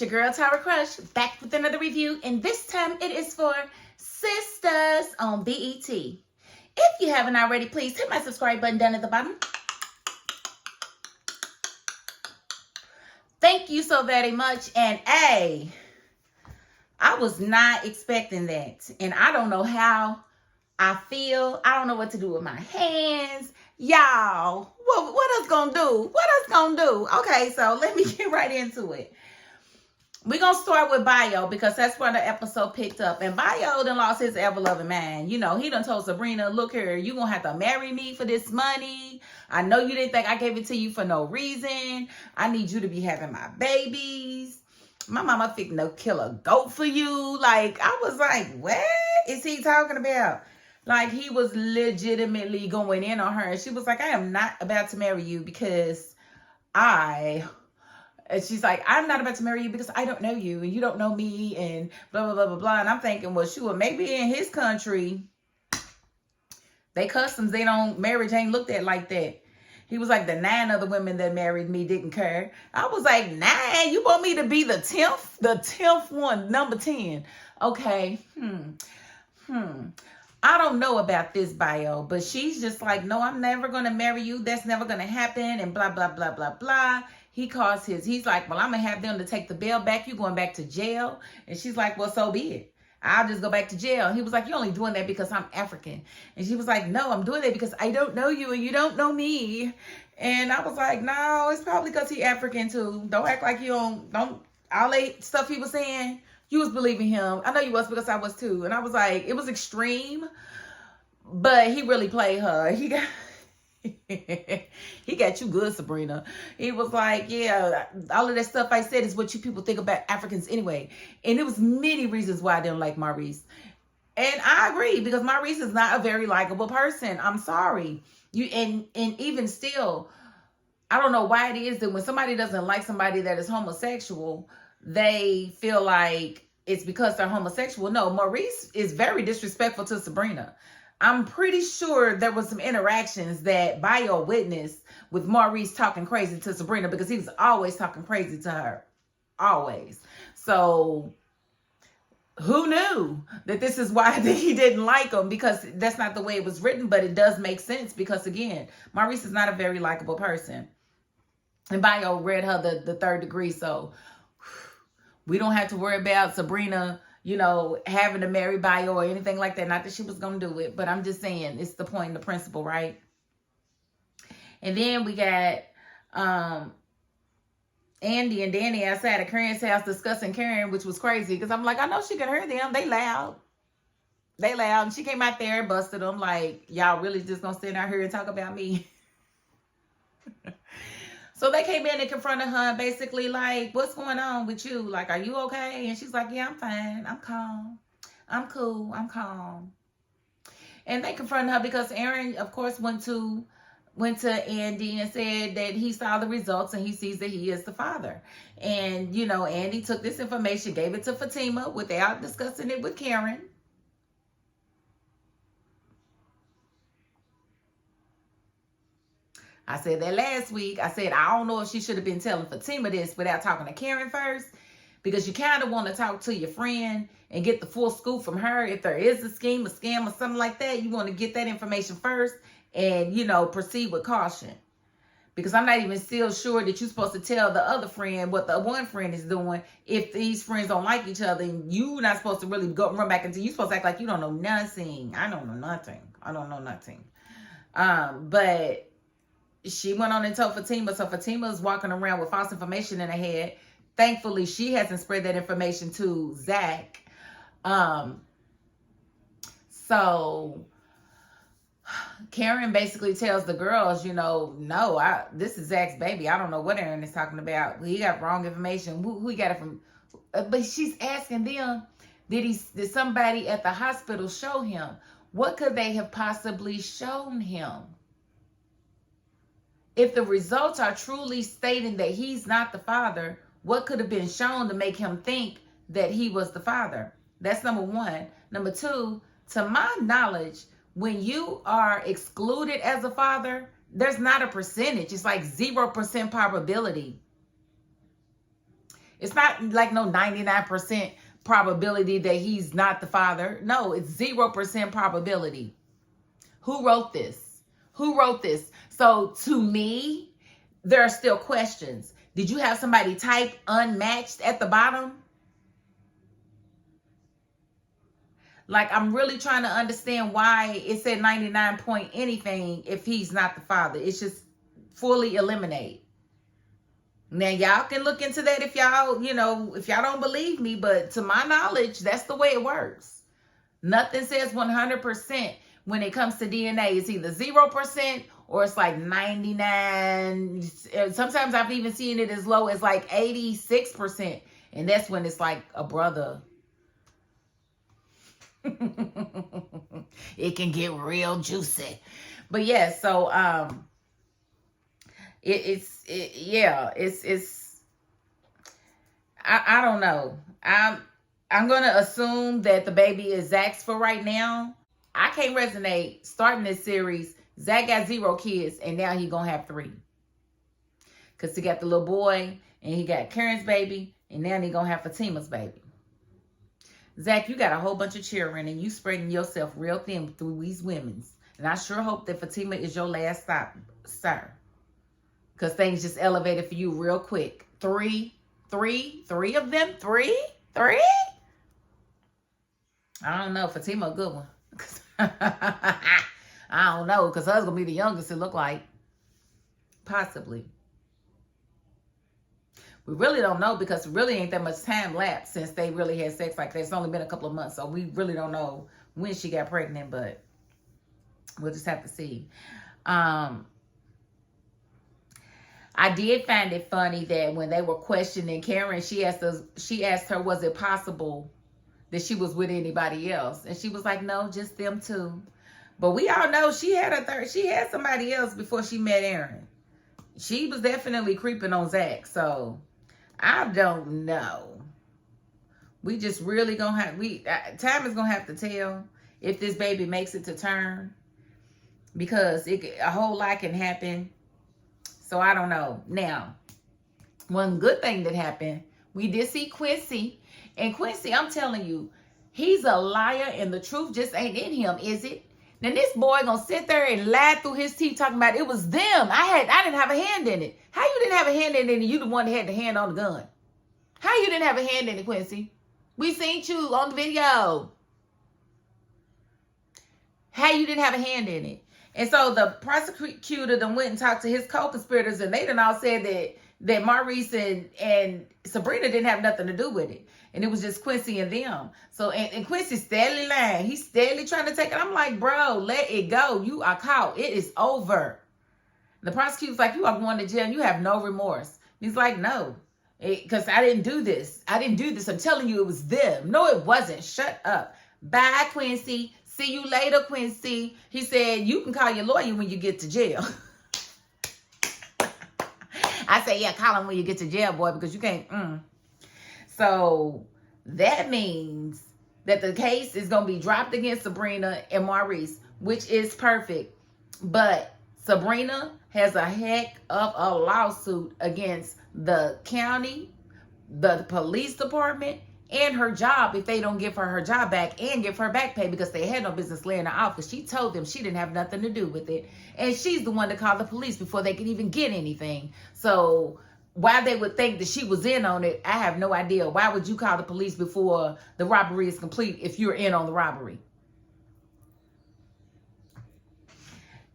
it's your girl Tara Crush, back with another review, and this time it is for Sistas on BET. If you haven't already, please hit my subscribe button down at the bottom. Thank you so very much, and I was not expecting that, and I don't know how I feel. I don't know what to do with my hands. Y'all, what us gonna do? What us gonna do? Okay, so let me get right into it. We're going to start with Bio because that's where the episode picked up. And Bio done lost his ever-loving mind. You know, he done told Sabrina, look here, you going to have to marry me for this money. I know you didn't think I gave it to you for no reason. I need you to be having my babies. My mama think no kill a goat for you. Like, I was like, what is he talking about? Like, he was legitimately going in on her. And she was like, I am not about to marry you because And she's like, I'm not about to marry you because I don't know you and you don't know me and blah, blah, blah, blah, blah. And I'm thinking, well, sure, maybe in his country, they customs, marriage ain't looked at like that. He was like, the 9 other women that married me didn't care. I was like, 9? You want me to be the 10th? The 10th one, number 10. Okay. I don't know about this Bio, but she's just like, no, I'm never going to marry you. That's never going to happen. And blah, blah, blah, blah, blah. He's like, well, I'm going to have them to take the bail back. You going back to jail. And she's like, well, so be it. I'll just go back to jail. And he was like, you're only doing that because I'm African. And she was like, no, I'm doing that because I don't know you and you don't know me. And I was like, no, it's probably because he African too. Don't act like you don't all that stuff he was saying. You was believing him. I know you was because I was too. And I was like, it was extreme, but he really played her. He got you good, Sabrina. He was like, yeah, all of that stuff I said is what you people think about Africans anyway. And it was many reasons why I didn't like Maurice. And I agree because Maurice is not a very likable person. I'm sorry. And even still, I don't know why it is that when somebody doesn't like somebody that is homosexual, they feel like it's because they're homosexual. No, Maurice is very disrespectful to Sabrina. I'm pretty sure there was some interactions that Bio witnessed with Maurice talking crazy to Sabrina because he was always talking crazy to her. Always. So who knew that this is why he didn't like him? Because that's not the way it was written, but it does make sense because, again, Maurice is not a very likable person. And Bio read her the 3rd degree, so we don't have to worry about Sabrina, you know, having to marry Bio or anything like that. Not that she was going to do it, but I'm just saying it's the point, the principle, right? And then we got Andy and Danny outside of Karen's house discussing Karen, which was crazy because I'm like, I know she can hear them. They loud. And she came out there and busted them like, y'all really just going to stand out here and talk about me? So they came in and confronted her and basically like, what's going on with you? Like, are you okay? And she's like, yeah, I'm fine. I'm calm. I'm cool. I'm calm. And they confronted her because Aaron, of course, went to Andy and said that he saw the results and he sees that he is the father. And, you know, Andy took this information, gave it to Fatima without discussing it with Karen. I said that last week. I said, I don't know if she should have been telling Fatima this without talking to Karen first, because you kind of want to talk to your friend and get the full scoop from her. If there is a scheme, a scam, or something like that, you want to get that information first and, you know, proceed with caution. Because I'm not even still sure that you're supposed to tell the other friend what the one friend is doing if these friends don't like each other, and you're not supposed to really run back into, you're supposed to act like you don't know nothing. I don't know nothing. I don't know nothing. But she went on and told Fatima, so Fatima's walking around with false information in her head. Thankfully, she hasn't spread that information to Zach. So Karen basically tells the girls, you know, no, this is Zach's baby. I don't know what Aaron is talking about. He got wrong information. Who he got it from? But she's asking them, did somebody at the hospital show him? What could they have possibly shown him? If the results are truly stating that he's not the father, what could have been shown to make him think that he was the father? That's number one. Number two, to my knowledge, when you are excluded as a father, there's not a percentage. It's like 0% probability. It's not like no 99% probability that he's not the father. No, it's 0% probability. Who wrote this? Who wrote this? So to me, there are still questions. Did you have somebody type unmatched at the bottom? Like, I'm really trying to understand why it said 99 point anything if he's not the father. It's just fully eliminate. Now, y'all can look into that if y'all, if y'all don't believe me, but to my knowledge, that's the way it works. Nothing says 100% when it comes to DNA. It's either 0% or it's like 99. Sometimes I've even seen it as low as like 86%. And that's when it's like a brother. It can get real juicy. But yeah, so it's I don't know. I'm gonna assume that the baby is Zach's for right now. I can't resonate starting this series. Zach got 0 kids and now he gonna have 3. Cause he got the little boy and he got Karen's baby and now he gonna have Fatima's baby. Zach, you got a whole bunch of children and you spreading yourself real thin through these women's. And I sure hope that Fatima is your last stop, sir. Because things just elevated for you real quick. Three of them? Three? I don't know. Fatima a good one. I don't know. Because hers going to be the youngest, it look like. Possibly. We really don't know because really ain't that much time lapsed since they really had sex like that. It's only been a couple of months. So we really don't know when she got pregnant. But we'll just have to see. I did find it funny that when they were questioning Karen, she asked her, was it possible that she was with anybody else? And she was like, no, just them two. But we all know she had somebody else before she met Aaron. She was definitely creeping on Zach. So I don't know. We just really gonna have, time is gonna have to tell if this baby makes it to term, because a whole lot can happen. So I don't know. Now, one good thing that happened, we did see Quincy. And Quincy, I'm telling you, he's a liar and the truth just ain't in him, is it? Now this boy gonna sit there and lie through his teeth talking about it was them. I didn't have a hand in it. How you didn't have a hand in it and you the one that had the hand on the gun? How you didn't have a hand in it, Quincy? We seen you on the video. How you didn't have a hand in it? And so the prosecutor then went and talked to his co-conspirators, and they done all said that Maurice and Sabrina didn't have nothing to do with it. And it was just Quincy and them. So, and Quincy's steadily lying. He's steadily trying to take it. I'm like, bro, let it go. You are caught. It is over. The prosecutor's like, you are going to jail and you have no remorse. He's like, no, because I didn't do this. I didn't do this. I'm telling you it was them. No, it wasn't. Shut up. Bye, Quincy. See you later, Quincy. He said, you can call your lawyer when you get to jail. I say, yeah, call him when you get to jail, boy, because you can't. So that means that the case is going to be dropped against Sabrina and Maurice, which is perfect. But Sabrina has a heck of a lawsuit against the county, the police department, and her job if they don't give her job back and give her back pay, because they had no business laying her off, because she told them she didn't have nothing to do with it. And she's the one that called the police before they could even get anything. So why they would think that she was in on it, I have no idea. Why would you call the police before the robbery is complete if you're in on the robbery?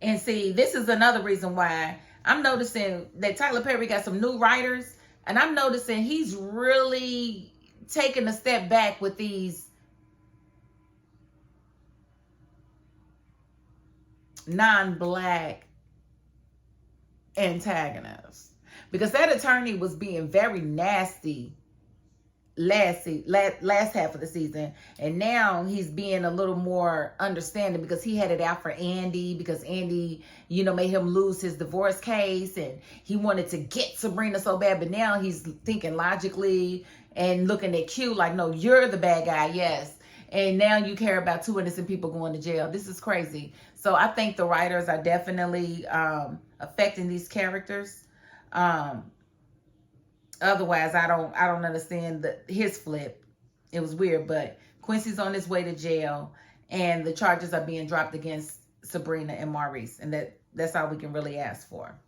And see, this is another reason why I'm noticing that Tyler Perry got some new writers, and I'm noticing he's really taking a step back with these non-black antagonists, because that attorney was being very nasty last half of the season, and now he's being a little more understanding because he had it out for Andy, because Andy, made him lose his divorce case, and he wanted to get Sabrina so bad, but now he's thinking logically and looking at Q like, no, you're the bad guy, yes. And now you care about 2 innocent people going to jail. This is crazy. So I think the writers are definitely affecting these characters. otherwise, I don't understand his flip. It was weird, but Quincy's on his way to jail, and the charges are being dropped against Sabrina and Maurice, and that's all we can really ask for.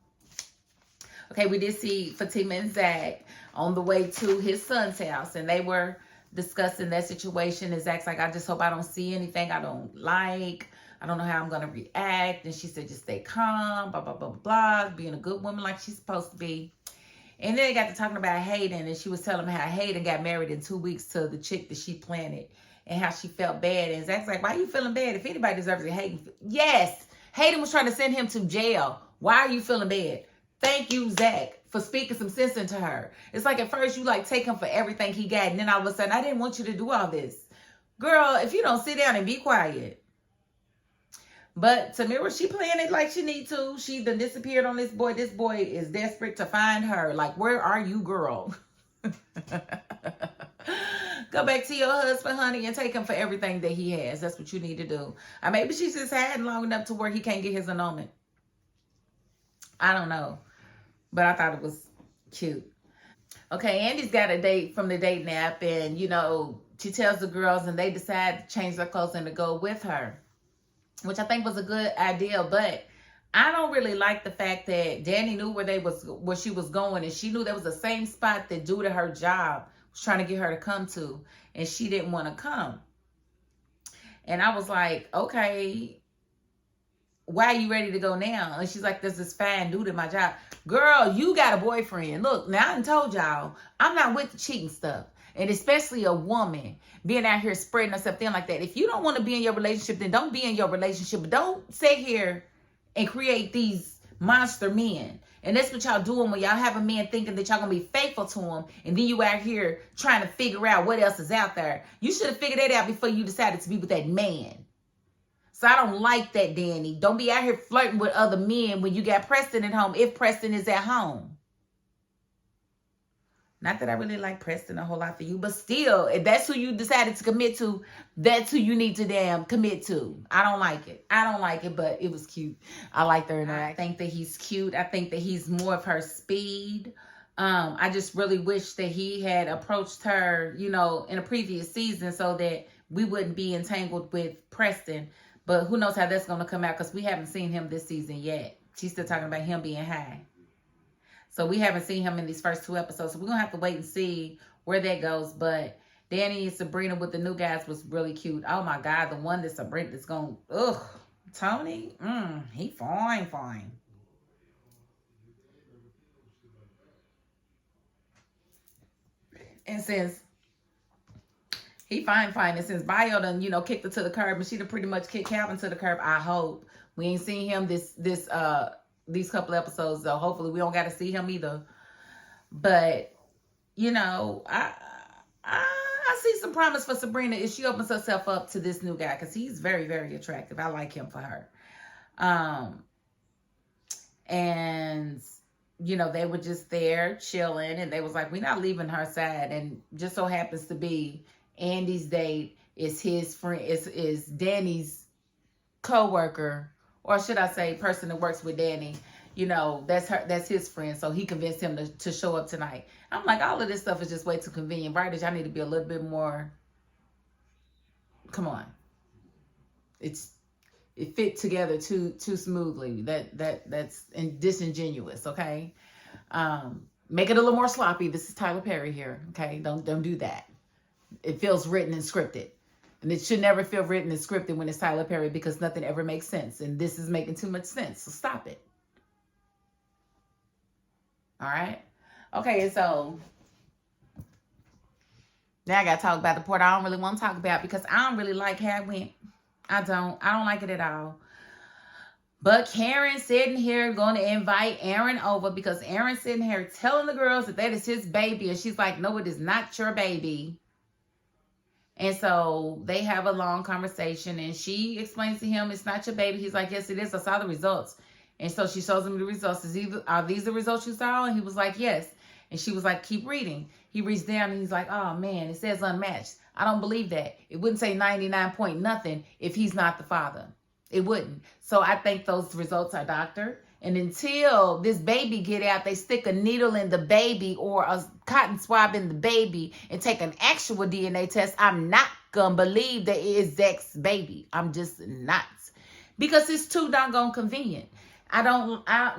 Okay, we did see Fatima and Zach on the way to his son's house, and they were discussing that situation. And Zach's like, I just hope I don't see anything I don't like. I don't know how I'm going to react. And she said, just stay calm, blah, blah, blah, blah, blah, being a good woman like she's supposed to be. And then they got to talking about Hayden, and she was telling me how Hayden got married in 2 weeks to the chick that she planted and how she felt bad. And Zach's like, why are you feeling bad? If anybody deserves it, Hayden. Yes, Hayden was trying to send him to jail. Why are you feeling bad? Thank you, Zach, for speaking some sense into her. It's like at first you like take him for everything he got, and then all of a sudden, I didn't want you to do all this. Girl, if you don't sit down and be quiet. But Tamira, she playing it like she need to. She done disappeared on this boy. This boy is desperate to find her. Like, where are you, girl? Go back to your husband, honey, and take him for everything that he has. That's what you need to do. Or maybe she's just had long enough to where he can't get his annulment. I don't know. But I thought it was cute. Okay, Andy's got a date from the dating app, and, you know, she tells the girls, and they decide to change their clothes and to go with her, which I think was a good idea. But I don't really like the fact that Danny knew where she was going, and she knew there was the same spot that due to her job was trying to get her to come to, and she didn't want to come. And I was like, okay, why are you ready to go now? And she's like, there's this fine dude at my job. Girl, you got a boyfriend. Look, now I done told y'all, I'm not with the cheating stuff. And especially a woman being out here spreading herself thin like that. If you don't want to be in your relationship, then don't be in your relationship. But don't sit here and create these monster men. And that's what y'all doing when y'all have a man thinking that y'all going to be faithful to him. And then you out here trying to figure out what else is out there. You should have figured that out before you decided to be with that man. So I don't like that, Danny. Don't be out here flirting with other men when you got Preston at home, if Preston is at home. Not that I really like Preston a whole lot for you, but still, if that's who you decided to commit to, that's who you need to damn commit to. I don't like it. I don't like it, but it was cute. I like their interaction. I think that he's cute. I think that he's more of her speed. I just really wish that he had approached her, you know, in a previous season so that we wouldn't be entangled with Preston. But who knows how that's going to come out, because we haven't seen him this season yet. She's still talking about him being high. So we haven't seen him in these first 2 episodes. So we're going to have to wait and see where that goes. But Danny and Sabrina with the new guys was really cute. Oh, my God. The one that Sabrina is going, ugh. Tony, he fine. And since he fine. And since Bio done, you know, kicked her to the curb, and she done pretty much kicked Calvin to the curb, I hope. We ain't seen him these couple episodes, so hopefully we don't got to see him either. But, you know, I see some promise for Sabrina if she opens herself up to this new guy, because he's very, very attractive. I like him for her. And, you know, they were just there chilling, and they was like, we're not leaving her side. And just so happens to be Andy's date is his friend, is Danny's co-worker, or should I say person that works with Danny. You know, that's his friend. So he convinced him to show up tonight. I'm like, all of this stuff is just way too convenient. Writers, y'all need to be a little bit more, come on. It fit together too smoothly. That's disingenuous, okay? Make it a little more sloppy. This is Tyler Perry here, okay? Don't do that. It feels written and scripted. And it should never feel written and scripted when it's Tyler Perry, because nothing ever makes sense. And this is making too much sense. So stop it. All right? Okay, so now I got to talk about the part I don't really want to talk about, because I don't really like how it went. I don't like it at all. But Karen sitting here going to invite Aaron over, because Aaron's sitting here telling the girls that is his baby. And she's like, no, it is not your baby. And so they have a long conversation, and she explains to him, it's not your baby. He's like, yes, it is. I saw the results. And so she shows him the results. Are these the results you saw? And he was like, yes. And she was like, keep reading. He reads down, and he's like, oh, man, it says unmatched. I don't believe that. It wouldn't say 99 point nothing if he's not the father. It wouldn't. So I think those results are doctored. And until this baby get out, they stick a needle in the baby or a cotton swab in the baby and take an actual DNA test. I'm not gonna believe that it is Zach's baby. I'm just not. Because it's too doggone convenient. No. I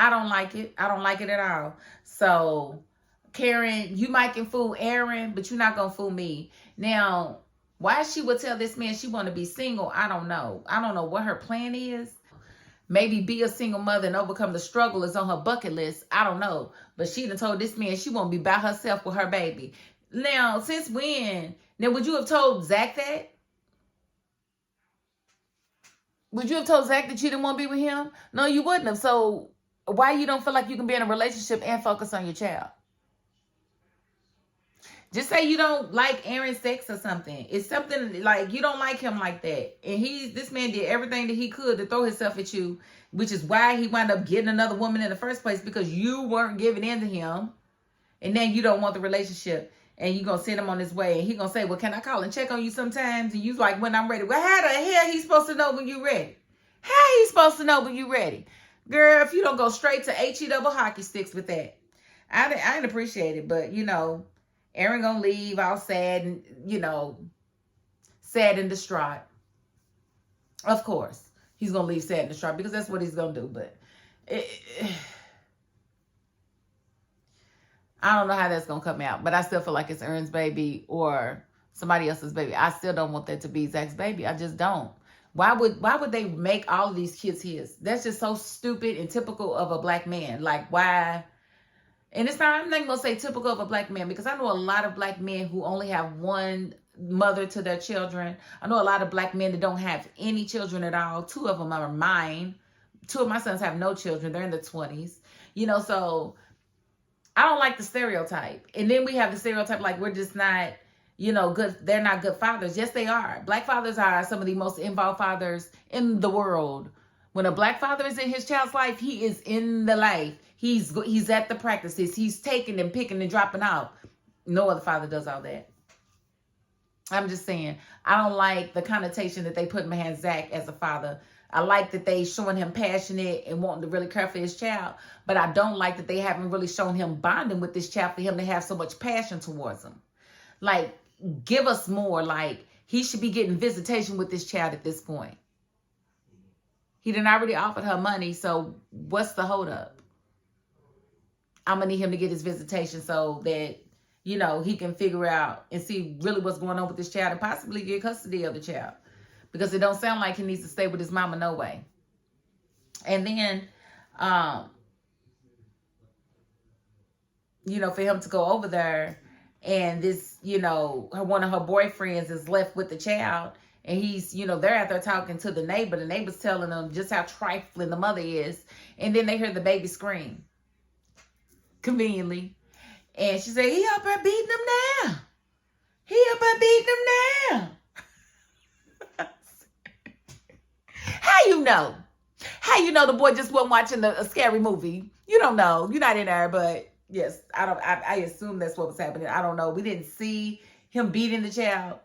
don't like it. I don't like it at all. So, Karen, you might can fool Aaron, but you're not gonna fool me. Now, why she would tell this man she want to be single, I don't know. I don't know what her plan is. Maybe be a single mother and overcome the struggle is on her bucket list. I don't know. But she done told this man she won't be by herself with her baby. Now, since when? Now, would you have told Zach that? Would you have told Zach that you didn't want to be with him? No, you wouldn't have. So why you don't feel like you can be in a relationship and focus on your child? Just say you don't like Aaron's sex or something. It's something like you don't like him like that. And this man did everything that he could to throw himself at you, which is why he wound up getting another woman in the first place, because you weren't giving in to him. And then you don't want the relationship. And you're going to send him on his way. And he's going to say, well, can I call and check on you sometimes? And you like, when I'm ready. Well, how the hell he supposed to know when you're ready? How he supposed to know when you're ready? Girl, if you don't go straight to HE double hockey sticks with that. I didn't appreciate it, but, you know, Aaron gonna leave all sad and, you know, sad and distraught. Of course, he's gonna leave sad and distraught because that's what he's gonna do. But I don't know how that's gonna come out. But I still feel like it's Aaron's baby or somebody else's baby. I still don't want that to be Zach's baby. I just don't. Why would they make all of these kids his? That's just so stupid and typical of a black man. Like, why? And I'm not going to say typical of a black man, because I know a lot of black men who only have one mother to their children. I know a lot of black men that don't have any children at all. 2 of them are mine. 2 of my sons have no children. They're in their 20s. You know, so I don't like the stereotype. And then we have the stereotype like we're just not, you know, good. They're not good fathers. Yes, they are. Black fathers are some of the most involved fathers in the world. When a black father is in his child's life, he is in the life. He's at the practices. He's taking and picking and dropping out. No other father does all that. I'm just saying, I don't like the connotation that they put in my hand Zach as a father. I like that they showing him passionate and wanting to really care for his child. But I don't like that they haven't really shown him bonding with this child for him to have so much passion towards him. Like, give us more. Like, he should be getting visitation with this child at this point. He done already offered her money, so what's the holdup? I'm going to need him to get his visitation so that, you know, he can figure out and see really what's going on with this child and possibly get custody of the child. Because it don't sound like he needs to stay with his mama no way. And then, you know, for him to go over there and this, you know, one of her boyfriends is left with the child. And he's, you know, they're out there talking to the neighbor. The neighbor's telling them just how trifling the mother is. And then they hear the baby scream. Conveniently. And she said, he up there beating him now. He up there beating him now. How you know? How you know the boy just wasn't watching a scary movie? You don't know. You're not in there, but yes, I assume that's what was happening. I don't know. We didn't see him beating the child,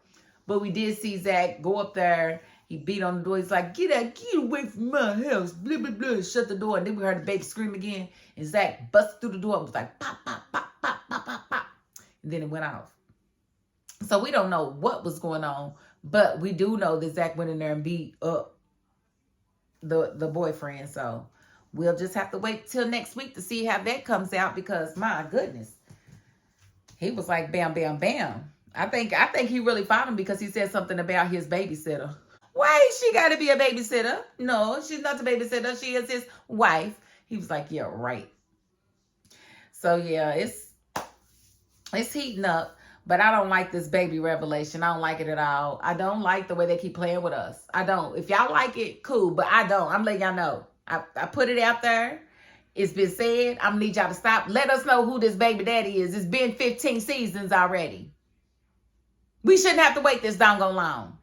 but we did see Zach go up there. He beat on the door. He's like, get away from my house. Blah, blah, blah. Shut the door. And then we heard the baby scream again. And Zach busted through the door and was like, pop, pop, pop, pop, pop, pop, pop. And then it went off. So we don't know what was going on. But we do know that Zach went in there and beat up the boyfriend. So we'll just have to wait till next week to see how that comes out. Because, my goodness. He was like, bam, bam, bam. I think he really fought him because he said something about his babysitter. Why she got to be a babysitter? No, she's not the babysitter. She is his wife. He was like, yeah, right. So, yeah, it's heating up. But I don't like this baby revelation. I don't like it at all. I don't like the way they keep playing with us. I don't. If y'all like it, cool. But I don't. I'm letting y'all know. I put it out there. It's been said. I'm going to need y'all to stop. Let us know who this baby daddy is. It's been 15 seasons already. We shouldn't have to wait this doggone long.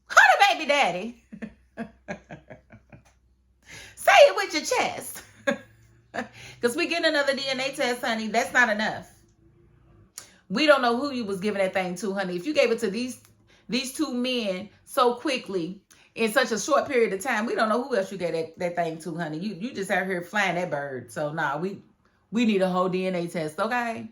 Who the baby daddy? Say it with your chest. Because we get another DNA test, honey. That's not enough. We don't know who you was giving that thing to, honey. If you gave it to these 2 men so quickly in such a short period of time. We don't know who else you gave that thing to, honey. You just out here flying that bird. So nah, we need a whole DNA test, okay?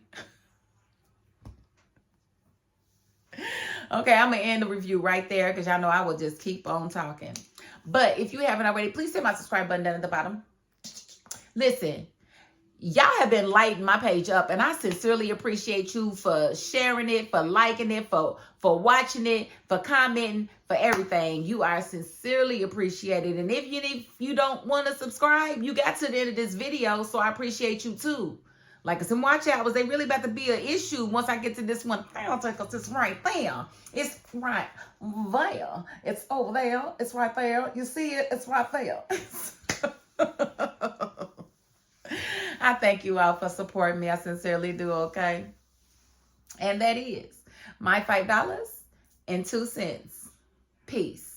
Okay, I'm gonna end the review right there because y'all know I will just keep on talking. But if you haven't already, please hit my subscribe button down at the bottom. Listen, y'all have been lighting my page up, and I sincerely appreciate you for sharing it, for liking it, for watching it, for commenting, for everything. You are sincerely appreciated. And if you don't want to subscribe, you got to the end of this video, so I appreciate you too. Like some watch hours, they really about to be an issue once I get to this one. Because it's right there. It's right there. It's over there. It's right there. You see it? It's right there. I thank you all for supporting me. I sincerely do, okay? And that is my $5.02. Peace.